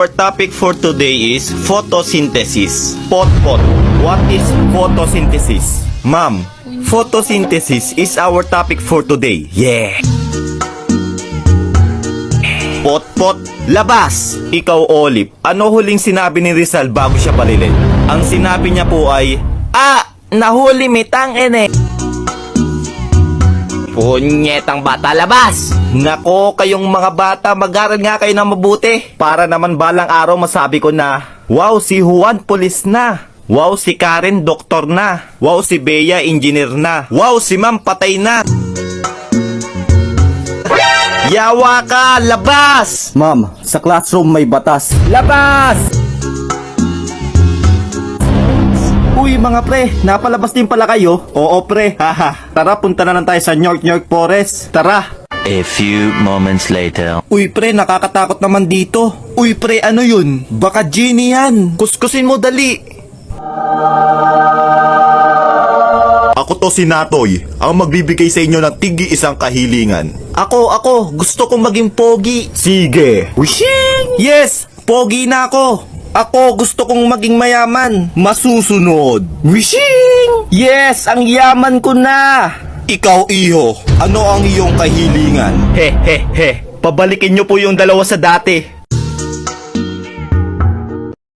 Our topic for today is photosynthesis. Pot. What is photosynthesis? Ma'am, photosynthesis is our topic for today. Yeah. Pot, labas! Ikaw, Olive, ano huling sinabi ni Rizal bago siya barilin? Ang sinabi niya po ay, nahuli mitang ene. Punyetang bata, labas! Nako, kayong mga bata, mag-aral nga kayo ng mabuti. Para naman balang araw masabi ko na, wow, si Juan pulis na. Wow, si Karen doktor na. Wow, si Bea engineer na. Wow, si Ma'am patay na. Yawa ka, labas! Ma'am, sa classroom may batas. Labas! Uy mga pre, napalabas din pala kayo? Oo pre, haha. Tara, punta na lang tayo sa York Forest. Tara. A few moments later. Uy pre, nakakatakot naman dito. Uy pre, ano yun? Baka genie yan. Kuskusin mo dali. Ako to si Natoy, ang magbibigay sa inyo ng tigi isang kahilingan. Ako, gusto kong maging pogi. Sige! Wishing! Yes, pogi na ako. Ako, gusto kong maging mayaman. Masusunod. Wishing! Yes, ang yaman ko na. Ikaw, iho, ano ang iyong kahilingan? He. Pabalikin nyo po yung dalawa sa dati.